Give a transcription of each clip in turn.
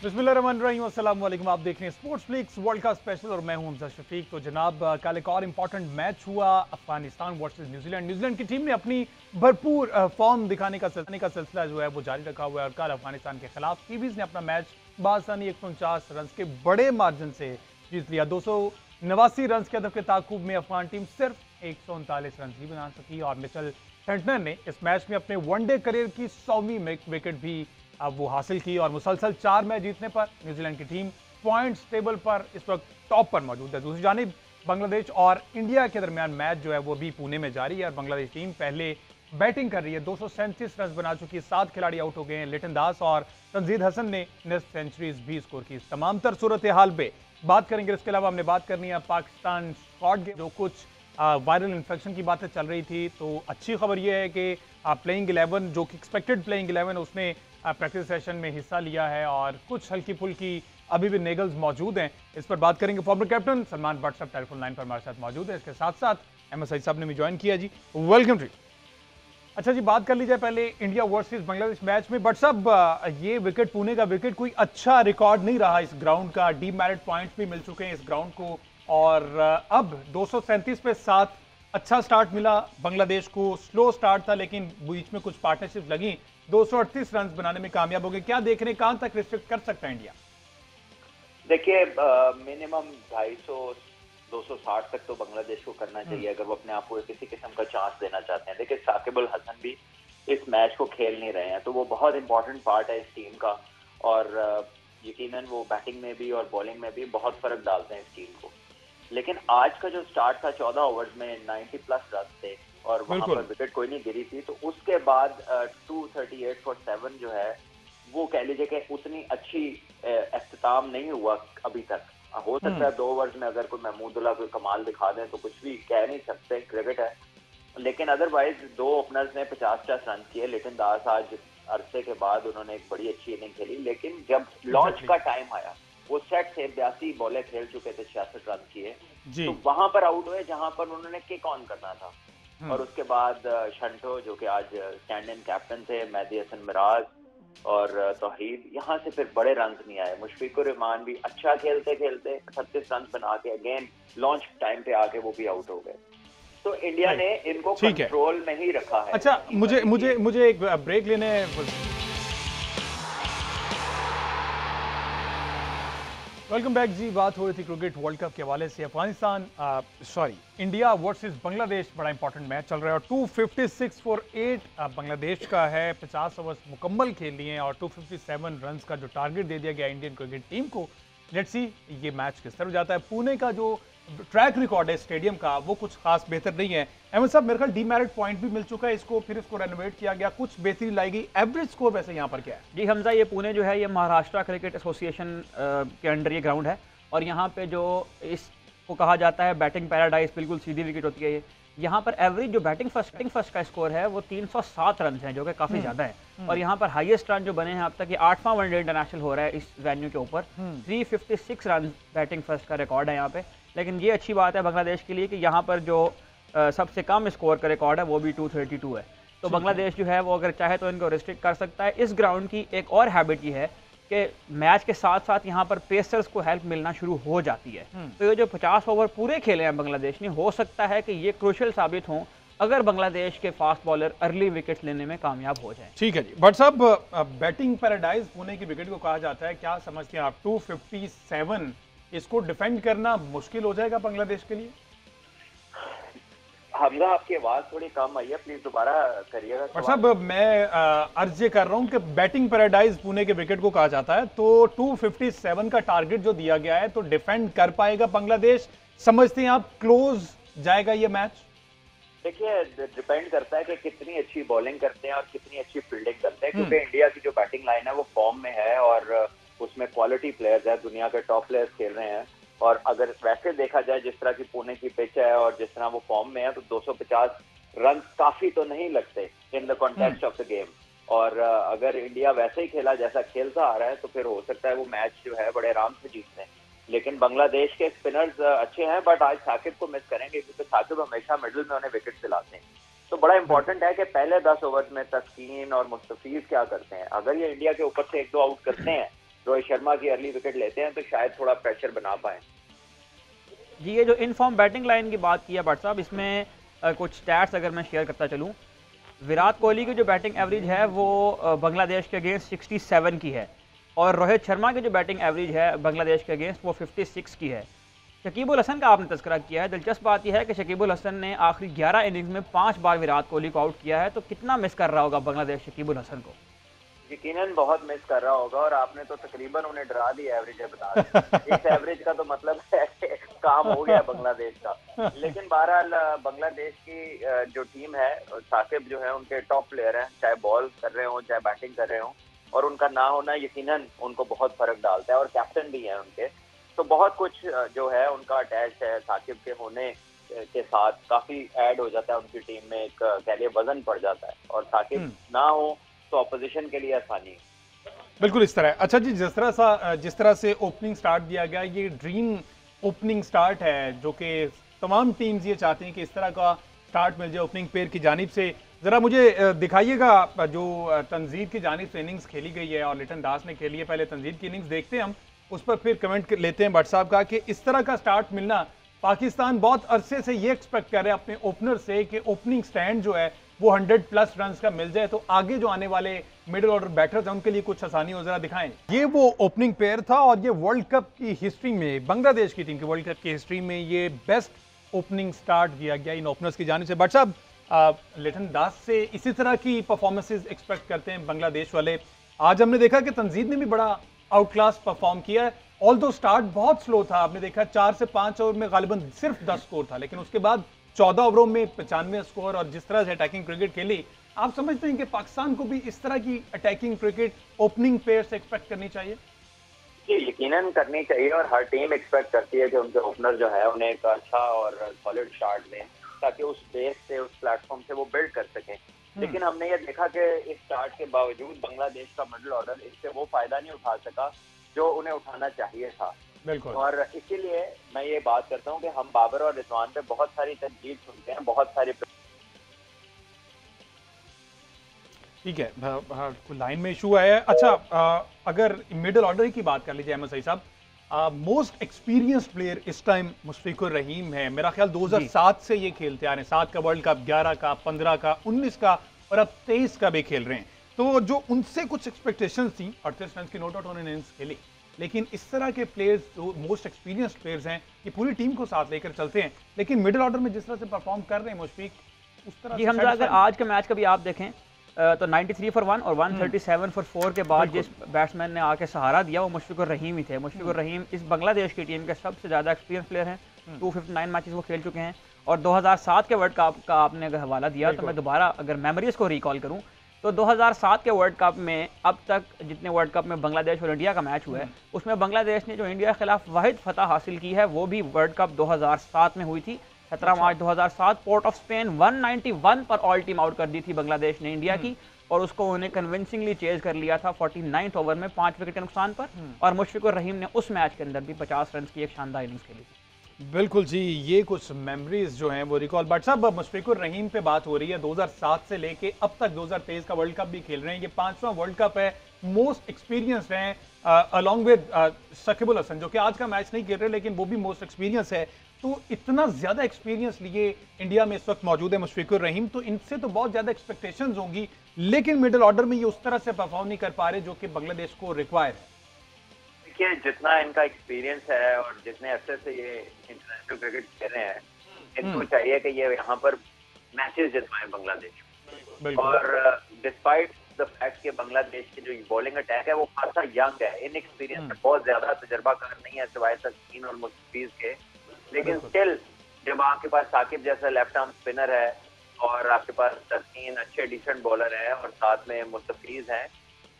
बिस्मिल्लाहिर्रहमानिर्रहीम, अस्सलाम वालेकुम। आप देख रहे हैं स्पोर्ट्स फ्लिक्स वर्ल्ड का स्पेशल और मैं हूं हमजा शफीक। तो जनाब, कल एक और इंपॉर्टेंट मैच हुआ अफगानिस्तान वर्सेस न्यूजीलैंड। न्यूजीलैंड की टीम ने अपनी भरपूर फॉर्म दिखाने का सिलसिला जो है वो जारी रखा हुआ है और कल अफगानिस्तान के खिलाफ कीवीज ने अपना मैच बासानी 149 रन के बड़े मार्जिन से जीत लिया। 289 रन के हदफ के ताकुब में अफगान टीम सिर्फ 139 रन ही बना सकी और मिचेल सेंटनर ने इस मैच में अपने वनडे करियर की 100वीं विकेट भी अब वो हासिल की और मुसलसल 4 मैच जीतने पर न्यूजीलैंड की टीम पॉइंट्स टेबल पर इस वक्त टॉप पर मौजूद है। दूसरी जानिब बांग्लादेश और इंडिया के दरमियान मैच जो है वो भी पुणे में जारी है और बांग्लादेश टीम पहले बैटिंग कर रही है। 237 रन बना चुकी है, 7 खिलाड़ी आउट हो गए हैं। लिटन दास और तंजीद हसन ने निस्फ सेंचुरीज भी स्कोर की। तमाम तर सूरत हाल पे बात करेंगे। इसके अलावा हमने बात करनी है पाकिस्तान स्क्वाड के जो कुछ वायरल इन्फेक्शन की बातें चल रही थी, तो अच्छी खबर यह है कि प्लेइंग 11 जो कि एक्सपेक्टेड प्लेइंग 11 उसने प्रैक्टिस सेशन में हिस्सा लिया है और कुछ हल्की फुल्की अभी भी नेगल्स मौजूद हैं। इस पर बात करेंगे। फॉर्मर कैप्टन सलमान भट्ट साहब टेलीफोन लाइन पर हमारे साथ मौजूद है। इसके साथ साथ अहमद सईद साहब ने भी ज्वाइन किया। जी वेलकम टू। अच्छा जी, बात कर ली जाए पहले इंडिया वर्सेस बांग्लादेश मैच में। बट साहब, ये विकेट पुणे का विकेट कोई अच्छा रिकॉर्ड नहीं रहा इस ग्राउंड का। डीमेरिट पॉइंट्स भी मिल चुके हैं इस ग्राउंड को और अब 237 पे 7 अच्छा स्टार्ट मिला बांग्लादेश को। स्लो स्टार्ट था लेकिन बीच में कुछ पार्टनरशिप लगी, 238 रन बनाने में कामयाब हो गए। क्या देख रहे हैं, कहां तक रिस्ट्रिक्ट कर सकता है इंडिया? देखिए, मिनिमम 250 260 तक तो बांग्लादेश को करना चाहिए अगर वो अपने आप को किसी किस्म का चांस देना चाहते हैं। देखिए, साकिब अल हसन भी इस मैच को खेल नहीं रहे हैं, तो वो बहुत इंपॉर्टेंट पार्ट है इस टीम का और यकीनन वो बैटिंग में भी और बॉलिंग में भी बहुत फर्क डालते हैं इस टीम को। लेकिन आज का जो स्टार्ट था 14 ओवर्स में 90 प्लस रन थे और वहां पर विकेट कोई नहीं गिरी थी, तो उसके बाद 238 फॉर 7 जो है वो कह लीजिए कि उतनी अच्छी इख्तिताम नहीं हुआ अभी तक। हो सकता है 2 ओवर्स में अगर कोई महमूदुल्लाह कोई कमाल दिखा दें तो कुछ भी कह नहीं सकते, क्रिकेट है। लेकिन अदरवाइज 2 ओपनर्स ने 50-50 रन किए। लिटन दास आज अरसे के बाद उन्होंने एक बड़ी अच्छी इनिंग खेली, लेकिन जब लॉन्च का टाइम आया वो सेट से 82 बॉलें खेल चुके थे, 66 रन किए, तो वहां पर आउट हुए जहां पर उन्होंने किक ऑन करना था। और उसके बाद शंटो जो कि आज स्टैंड इन कैप्टन थे, मेहदी हसन मिराज और तौहीद, यहाँ से फिर बड़े रन नहीं आए। मुशफिकुर रहमान भी अच्छा खेलते खेलते 38 रन बना के अगेन लॉन्च टाइम पे आके वो भी आउट हो गए। तो इंडिया ने इनको कंट्रोल में ही रखा है। अच्छा, मुझे एक ब्रेक लेने। वेलकम बैक जी। बात हो रही थी क्रिकेट वर्ल्ड कप के हवाले से। इंडिया वर्सेस बांग्लादेश बड़ा इंपॉर्टेंट मैच चल रहा है और 256 फॉर 8 बांग्लादेश का है। 50 ओवर्स मुकम्मल खेल लिए हैं और 257 रन का जो टारगेट दे दिया गया इंडियन क्रिकेट टीम को। लेट्स सी ये मैच किस तरह जाता है। पुणे का जो ट्रैक रिकॉर्ड है स्टेडियम का वो कुछ खास बेहतर नहीं है। अहमद साहब, मेरे ख्याल डीमेरिट पॉइंट भी मिल चुका है इसको, फिर इसको रेनोवेट किया गया, कुछ बेहतरी लाई गई। एवरेज स्कोर वैसे यहाँ पर क्या है? जी हमजा, ये पुणे जो है ये महाराष्ट्र क्रिकेट एसोसिएशन के अंडर ये ग्राउंड है और यहाँ पे जो इसको कहा जाता है बैटिंग पैराडाइज, बिल्कुल सीधी विकेट होती है ये। यहाँ पर एवरेज जो बैटिंग फर्स्ट का स्कोर है वो 307 रन है, जो कि काफी ज्यादा है। और यहाँ पर हाईएस्ट रन जो बने हैं अब तक, ये 8वां वनडे इंटरनेशनल हो रहा है इस वेन्यू के ऊपर। 356 रन बैटिंग फर्स्ट का रिकॉर्ड है यहाँ पे। लेकिन ये अच्छी बात है बांग्लादेश के लिए कि यहाँ पर जो सबसे कम स्कोर का रिकॉर्ड है वो भी 232 है। तो बांग्लादेश जो है वो अगर चाहे तो इनको रिस्ट्रिक्ट कर सकता है। इस ग्राउंड की एक और हैबिट ये है कि मैच के साथ साथ यहाँ पर पेसर्स को हेल्प मिलना शुरू हो जाती है। तो ये जो 50 ओवर पूरे खेले हैं बांग्लादेश ने, हो सकता है कि ये क्रूशियल साबित हों अगर बांग्लादेश के फास्ट बॉलर अर्ली विकेट लेने में कामयाब हो जाए। ठीक है जी। बट साहब, बैटिंग पैराडाइज पुणे की विकेट को कहा जाता है, क्या समझते हैं आप 257 इसको डिफेंड करना मुश्किल हो जाएगा बांग्लादेश के लिए? हमजा, आपकी आवाज थोड़ी कम आई है, प्लीज दोबारा करिएगा। और साहब, मैं अर्ज ये कर रहा हूं कि बैटिंग पैराडाइज पुणे के विकेट को कहा जाता है, तो 257 का टारगेट जो दिया गया है तो डिफेंड कर पाएगा बांग्लादेश? समझते हैं आप क्लोज जाएगा ये मैच? देखिए, डिपेंड करता है कि कितनी अच्छी बॉलिंग करते हैं और कितनी अच्छी फील्डिंग करते हैं, क्योंकि इंडिया की जो बैटिंग लाइन है वो फॉर्म में है और उसमें क्वालिटी प्लेयर्स है, दुनिया के टॉप प्लेयर्स खेल रहे हैं। और अगर वैसे देखा जाए जिस तरह की पुणे की पिच है और जिस तरह वो फॉर्म में है, तो 250 रन काफी तो नहीं लगते in the context of the game. और अगर इंडिया वैसे ही खेला जैसा खेलता आ रहा है तो फिर हो सकता है वो मैच जो है बड़े आराम से जीत लें। लेकिन बांग्लादेश के स्पिनर्स अच्छे हैं, बट आज साकिब को मिस करेंगे क्योंकि साकिब हमेशा मिडिल में उन्हें विकेट दिलाते हैं। तो बड़ा इंपॉर्टेंट है कि पहले 10 ओवर्स में तस्कीन और मुस्तफीज क्या करते हैं। अगर ये इंडिया के ऊपर से 1-2 आउट करते हैं रोहित शर्मा की अर्ली विकेट लेते हैं तो शायद थोड़ा प्रेशर बना पाए। जी, ये जो इनफॉर्म बैटिंग लाइन की बात की है भट्ट साहब, इसमें कुछ स्टैट्स अगर मैं शेयर करता चलूँ, विराट कोहली की जो बैटिंग एवरेज है वो बांग्लादेश के अगेंस्ट 67 की है, और रोहित शर्मा की जो बैटिंग एवरेज है बांग्लादेश के अगेंस्ट वो 56 की है। शकीबुल हसन का आपने तज़किरा किया है, दिलचस्प बात यह है कि शकीबुल हसन ने आखिरी 11 इनिंग्स में 5 बार विराट कोहली को आउट किया है, तो कितना मिस कर रहा होगा बांग्लादेश शकीबुल हसन को? यकीनन बहुत मिस कर रहा होगा, और आपने तो तकरीबन उन्हें डरा दिया एवरेज बता दें। इस एवरेज का तो मतलब है कि काम हो गया बांग्लादेश का। लेकिन बहरहाल बांग्लादेश की जो टीम है, साकिब जो है उनके टॉप प्लेयर हैं, चाहे बॉल कर रहे हो चाहे बैटिंग कर रहे हो, और उनका ना होना यकीनन उनको बहुत फर्क डालता है, और कैप्टन भी है उनके, तो बहुत कुछ जो है उनका अटैच है साकिब के होने के साथ, काफी ऐड हो जाता है उनकी टीम में, एक कह लिए वजन पड़ जाता है, और साकिब ना हो तो अपोजिशन के लिए आसानी है। बिल्कुल इस तरह। अच्छा जी, जिस तरह से ओपनिंग स्टार्ट दिया गया, ये ड्रीम ओपनिंग स्टार्ट है जो कि तमाम टीम्स ये चाहती हैं कि इस तरह का स्टार्ट मिल जाए ओपनिंग पेयर की जानिब से। ज़रा मुझे दिखाइएगा जो तंजीद की जानिब से इनिंग्स खेली गई है और लिटन दास ने खेली है। पहले तंजीद की इनिंग्स देखते हैं हम, उस पर फिर कमेंट लेते हैं भट्ट साहब का कि इस तरह का स्टार्ट मिलना, पाकिस्तान बहुत अरसे से ये एक्सपेक्ट कर रहे हैं अपने ओपनर से कि ओपनिंग स्टैंड जो है वो 100+ रन का मिल जाए, तो आगे जो आने वाले मिडिल ऑर्डर बैटर्स हैं उनके लिए कुछ आसानी हो। जरा दिखाएं। ये वो ओपनिंग पेयर था, और ये वर्ल्ड कप की हिस्ट्री में, बांग्लादेश की टीम की वर्ल्ड कप की हिस्ट्री में ये बेस्ट ओपनिंग स्टार्ट दिया गया इन ओपनर्स की जानिब से। भट्ट साहब, लिटन दास से इसी तरह की परफॉर्मेंसेज एक्सपेक्ट करते हैं बांग्लादेश वाले। आज हमने देखा कि तंजीद ने भी बड़ा आउट क्लास परफॉर्म किया है, ऑल्दो स्टार्ट बहुत स्लो था। आपने देखा 4 से 5 ओवर में गालिबन सिर्फ 10 स्कोर था, लेकिन उसके बाद 14 ओवरों में 95 स्कोर, और जिस तरह से अटैकिंग क्रिकेट खेली, आप समझते हैं कि पाकिस्तान को भी इस तरह की अटैकिंग क्रिकेट ओपनिंग पेयर से एक्सपेक्ट करनी चाहिए? जी, यकीनन करनी चाहिए, और हर टीम एक्सपेक्ट करती है कि उनके ओपनर जो है उन्हें एक अच्छा और सॉलिड स्टार्ट दें, ताकि उस बेस से, उस प्लेटफॉर्म से वो बिल्ड कर सकें। लेकिन हमने ये देखा कि इस स्टार्ट के बावजूद बांग्लादेश का मिडिल ऑर्डर इससे वो फायदा नहीं उठा सका जो उन्हें उठाना चाहिए था। बिल्कुल। और इसीलिए मैं ये बात करता हूँ कि हम बाबर और रिजवान पे बहुत सारी तनकीद सुनते हैं, बहुत सारी। ठीक है, लाइन में इशू आया है। अच्छा, अगर मिडिल ऑर्डर की बात कर लीजिए अहमद सईद साहब, मोस्ट एक्सपीरियंस्ड प्लेयर इस टाइम मुशफिकुर रहीम है। मेरा ख्याल 2007 से ये खेलते आ रहे हैं, 7 का वर्ल्ड कप, 11 का, 15 का, 19 का, और अब 23 का भी खेल रहे हैं। तो जो उनसे कुछ एक्सपेक्टेशंस थी, 38 रन की नो डाउट उन्होंने इनिंग्स खेली, लेकिन इस तरह के प्लेयर्स जो मोस्ट एक्सपीरियंस्ड प्लेयर्स हैं, ये पूरी टीम को साथ लेकर चलते हैं, लेकिन मिडिल ऑर्डर में जिस तरह से परफॉर्म कर रहे हैं मुशफिक, उस तरह जी, हम अगर आज के मैच का भी आप देखें तो 93 फॉर 1 और 137 फॉर 4 के बाद जिस बैट्समैन ने आके सहारा दिया वो मुशफिकुर रहीम ही थे। मुशफिकुर रहीम इस बांग्लादेश की टीम के सबसे ज़्यादा एक्सपीरियंस प्लेयर हैं। 259 मैचेस वो खेल चुके हैं, और 2007 के वर्ल्ड कप का आपने अगर हवाला दिया तो मैं दोबारा अगर मेमोरीज को रिकॉल करूं तो 2007 के वर्ल्ड कप में अब तक जितने वर्ल्ड कप में बांग्लादेश और इंडिया का मैच हुआ है, उसमें बांग्लादेश ने जो इंडिया के खिलाफ वाहिद फतह हासिल की है वो भी वर्ल्ड कप 2007 में हुई थी। 17 मार्च 2007 पोर्ट ऑफ स्पेन 191 पर ऑल टीम आउट कर दी थी बांग्लादेश ने इंडिया की, और उसको उन्हें कन्विंसिंगली चेज कर लिया था 49th ओवर में 5 विकेट के नुकसान पर, और मुशफिकुर रहीम ने उस मैच के अंदर भी 50 रन की एक शानदार इनिंग्स खेली थी। बिल्कुल जी, ये कुछ मेमोरीज जो हैं वो रिकॉल। बट साहब, मुशफिकुर रहीम पे बात हो रही है, 2007 से लेके अब तक 2023 का वर्ल्ड कप भी खेल रहे हैं, ये 5वां वर्ल्ड कप है, मोस्ट एक्सपीरियंस हैं अलॉन्ग विद शकीबुल हसन, जो कि आज का मैच नहीं खेल रहे लेकिन वो भी मोस्ट एक्सपीरियंस है। तो इतना ज्यादा एक्सपीरियंस लिए इंडिया में इस वक्त मौजूद है मुशफिकुर रहीम, तो इनसे तो बहुत ज्यादा एक्सपेक्टेशंस होंगी, लेकिन मिडिल ऑर्डर में ये उस तरह से परफॉर्म नहीं कर पा रहे जो कि बांग्लादेश को रिक्वायर है। देखिए, जितना इनका एक्सपीरियंस है और जितने अरसे से ये इंटरनेशनल क्रिकेट खेल रहे हैं, इनको चाहिए कि ये यहाँ पर मैचेस जितवाएं बांग्लादेश। और डिस्पाइट द फैक्ट कि बांग्लादेश की जो बॉलिंग अटैक है वो खासा यंग है, इनएक्सपीरियंस है, बहुत ज्यादा तजर्बाकार नहीं है सिवाय तस्कीन और मुस्तफीज के, लेकिन स्टिल जब आपके पास साकिब जैसा लेफ्ट आर्म स्पिनर है और आपके पास तस्कीन अच्छे डिसेंट बॉलर है और साथ में मुस्तफीज हैं,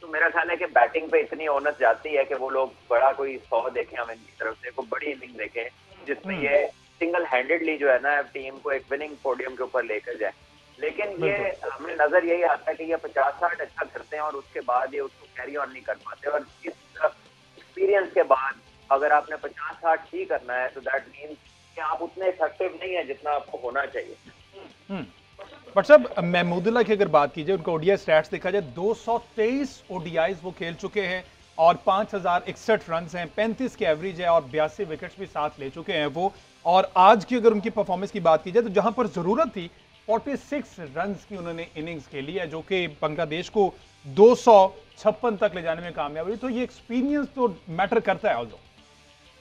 तो मेरा ख्याल है कि बैटिंग पे इतनी ओनस जाती है कि वो लोग बड़ा कोई 100 देखें हम इनकी तरफ से, कोई बड़ी इनिंग देखें जिसमें ये सिंगल हैंडेडली जो है ना टीम को एक विनिंग पोडियम के ऊपर लेकर जाए। लेकिन ये हमें नजर यही आता है कि ये 50-60 अच्छा करते हैं और उसके बाद ये उसको कैरी ऑन नहीं कर पाते, और इस एक्सपीरियंस के बाद अगर आपने 50-60 ही करना है तो दैट मीन्स कि आप उतने इफेक्टिव नहीं है जितना आपको होना चाहिए। बट साहब, महमूदुल्लाह की अगर बात कीजिए, उनका ओडीआई स्टैट्स देखा जाए 223 ओडीआईज वो खेल चुके हैं और 5061 रन हैं, 35 के एवरेज है और 82 विकेट्स भी साथ ले चुके हैं वो। और आज की अगर उनकी परफॉर्मेंस की बात की जाए तो जहां पर जरूरत थी 46 रन की उन्होंने इनिंग्स खेली है, जो कि बांग्लादेश को 256 तक ले जाने में कामयाब हुई। तो ये एक्सपीरियंस तो मैटर करता है ऑल्दो।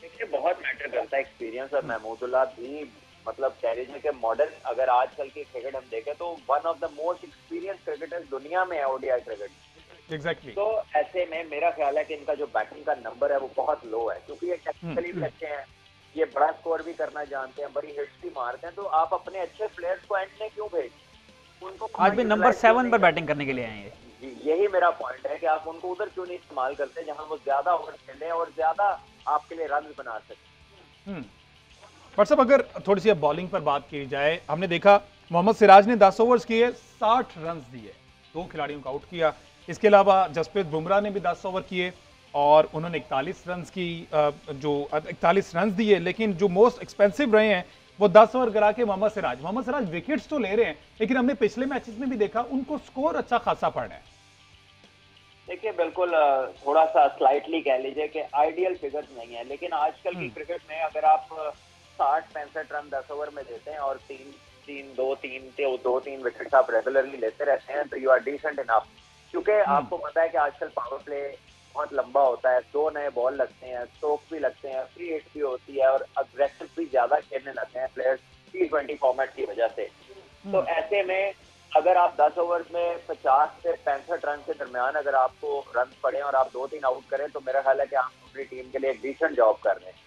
देखिए बहुत मैटर करता है एक्सपीरियंस। और महमूदुल्लाह भी मतलब कह लीजिए कि मॉडर्न अगर आजकल की क्रिकेट हम देखें तो one of the most experience cricketers दुनिया में है ओडीआई क्रिकेट। एग्जैक्टली। तो ऐसे में मेरा ख्याल है कि इनका जो बैटिंग का नंबर है वो बहुत लो है, क्योंकि ये टेक्निकली भी अच्छे हैं, ये बड़ा स्कोर भी करना जानते हैं, बड़ी हिट्स भी मारते हैं। तो आप अपने अच्छे प्लेयर्स को एंड में क्यों भेज, उनको आज भी नंबर 7 पर बैटिंग करने के लिए आए हैं। जी यही मेरा पॉइंट है कि आप उनको उधर क्यों नहीं इस्तेमाल करते जहां वो ज्यादा ओवर खेलें और ज्यादा आपके लिए रन बना सकें। पर सब अगर थोड़ी सी बॉलिंग पर बात की जाए, हमने देखा मोहम्मद सिराज ने 10 ओवर्स किए, 60 रन दिए, 2 खिलाड़ियों को आउट किया। इसके अलावा जसप्रीत बुमराह ने भी 10 ओवर किए और उन्होंने 41 रन की 41 रन दिए। लेकिन जो मोस्ट एक्सपेंसिव रहे हैं वो 10 ओवर करा के मोहम्मद सिराज विकेट्स तो ले रहे हैं, लेकिन हमने पिछले मैचेस में भी देखा उनको स्कोर अच्छा खासा पड़ रहा है। देखिए बिल्कुल थोड़ा सा स्लाइटली कह लीजिए कि आइडियल फिगर्स नहीं है, लेकिन आजकल की क्रिकेट में अगर आप 60-65 रन 10 ओवर में देते हैं और 2-3 विकेट्स आप रेगुलरली लेते रहते हैं तो यू आर डिसेंट इनफ। क्योंकि आपको पता है कि आजकल पावर प्ले बहुत लंबा होता है, 2 नए बॉल लगते हैं, स्ट्रोक भी लगते हैं, फ्री हिट भी होती है और अग्रेसिव भी ज्यादा खेलने लगते हैं प्लेयर्स T20 फॉर्मेट की वजह से। तो ऐसे में अगर आप 10 ओवर्स में 50 से 65 रन के दरमियान अगर आपको रन पड़े और आप 2-3 आउट करें तो मेरा ख्याल है कि आप अपनी टीम के लिए एक डिसेंट जॉब कर रहे हैं।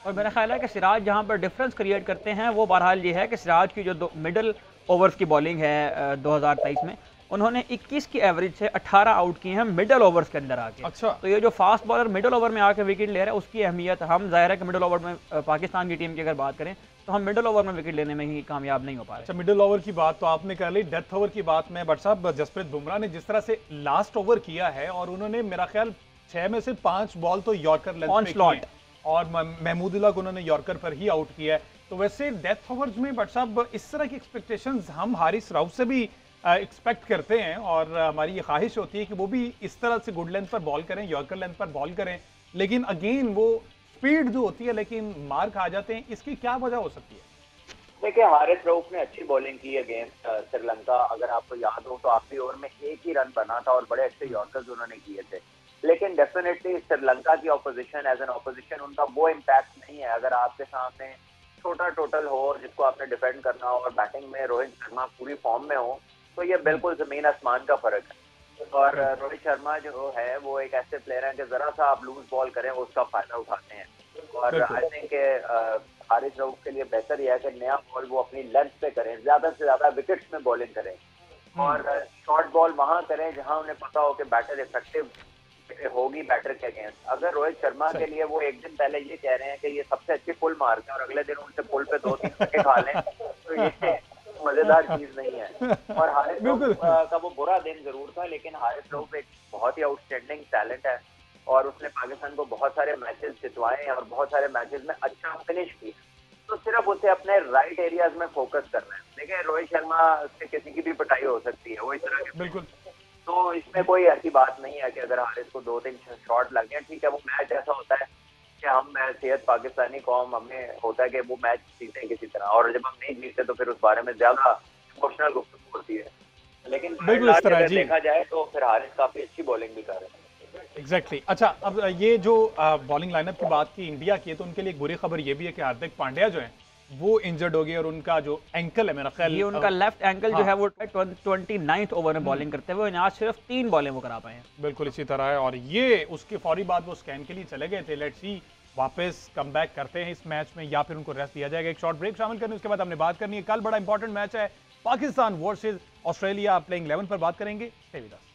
और मेरा ख्याल है कि सिराज जहां पर डिफरेंस क्रिएट करते हैं वो बहरहाल ये है कि सिराज की जो मिडल ओवर्स की बॉलिंग है 2023 में, उन्होंने 21 की एवरेज से 18 आउट किए हैं मिडल ओवर्स के अंदर आके। अच्छा। तो ये जो फास्ट बॉलर मिडल ओवर में आके विकेट ले रहा है उसकी अहमियत, हम जाहिर है कि मिडल ओवर में पाकिस्तान की टीम की अगर बात करें तो हम मिडल ओवर में विकेट लेने में ही कामयाब नहीं हो पा रहे। अच्छा, मिडिल ओवर की बात तो आपने कर ली, डेथ ओवर की बात में बट साहब जसप्रीत बुमराह ने जिस तरह से लास्ट ओवर किया है और उन्होंने मेरा ख्याल 6 में से 5 बॉल तो यॉर्कर लेंथ पे किए हैं और महमूदुल्लाह को उन्होंने यॉर्कर पर ही आउट किया है। तो वैसे डेथ ओवर्स में बट साहब इस तरह की एक्सपेक्टेशंस हम हारिस राउफ से भी एक्सपेक्ट करते हैं और हमारी ये ख्वाहिश होती है कि वो भी इस तरह से गुड लेंथ पर बॉल करें, यॉर्कर लेंथ पर बॉल करें, लेकिन अगेन वो स्पीड जो होती है लेकिन मार खा जाते हैं। इसकी क्या वजह हो सकती है? देखिए हारिस रऊफ ने अच्छी बॉलिंग की अगेंस्ट श्रीलंका। अगर आपको याद हो तो आखिरी ओवर में 1 ही रन बना था और बड़े अच्छे यॉर्कर्स उन्होंने किए थे। लेकिन डेफिनेटली श्रीलंका की ऑपोजिशन एज एन ऑपोजिशन उनका वो इम्पैक्ट नहीं है। अगर आपके सामने छोटा टोटल हो और जिसको आपने डिफेंड करना हो और बैटिंग में रोहित शर्मा पूरी फॉर्म में हो तो ये बिल्कुल जमीन आसमान का फर्क है। और रोहित शर्मा जो है वो एक ऐसे प्लेयर हैं कि जरा सा आप लूज बॉल करें वो उसका फायदा उठाते हैं। और आई थिंक हारिस रऊफ के लिए बेहतर यह है कि नया बॉल वो अपनी लेंथ पे करें, ज्यादा से ज्यादा विकेट्स में बॉलिंग करें और शॉर्ट बॉल वहां करें जहां उन्हें पता हो कि बैटर इफेक्टिव होगी बैटर के अगेंस्ट। अगर रोहित शर्मा के लिए वो एक दिन पहले ये कह रहे हैं कि ये सबसे अच्छी पुल मारते हैं और अगले दिन उनसे पुल पे 2-3 विकेट खा लें तो ये मजेदार चीज नहीं है। और हारिस रऊफ का वो बुरा दिन जरूर था, लेकिन हारिस रऊफ एक बहुत ही आउटस्टैंडिंग टैलेंट है और उसने पाकिस्तान को बहुत सारे मैचेस जितवाए और बहुत सारे मैचेस में अच्छा फिनिश किया। तो सिर्फ उसे अपने राइट एरियाज में फोकस करना है। देखिए रोहित शर्मा से किसी की भी पिटाई हो सकती है, वो इस तरह के बिल्कुल। तो इसमें कोई ऐसी बात नहीं है कि अगर हारिस को 2-3 शॉट लग गए, ठीक है वो मैच ऐसा होता है कि हम सेहत पाकिस्तानी कौम हमें होता है कि वो मैच जीते किसी तरह, और जब हम नहीं जीतते तो फिर उस बारे में ज्यादा इमोशनल गुफ्तगू होती है। लेकिन अगर देखा जाए तो फिर हारिस काफी अच्छी बॉलिंग भी कर रहे हैं। एग्जैक्टली। अच्छा, अब ये जो बॉलिंग लाइनअप की बात की इंडिया की है तो उनके लिए एक बुरी खबर ये भी है कि हार्दिक पांड्या जो है वो इंजर्ड हो गए और उनका जो एंकल है मेरा ख्याल ये उनका लेफ्ट एंकल जो है वो 29th ओवर में बॉलिंग करते हुए आज सिर्फ 3 बॉलें वो करा पाए हैं। बिल्कुल इसी तरह है और ये उसके फौरी बाद वो स्कैन के लिए चले गए थे। लेट्स सी वापस कम बैक करते हैं इस मैच में या फिर उनको रेस्ट दिया जाएगा। एक शॉर्ट ब्रेक शामिल करने उसके बाद हमने बात करनी है, कल बड़ा इंपॉर्टेंट मैच है पाकिस्तान वर्सेज ऑस्ट्रेलिया, प्लेइंग 11 पर बात करेंगे। Stay with us.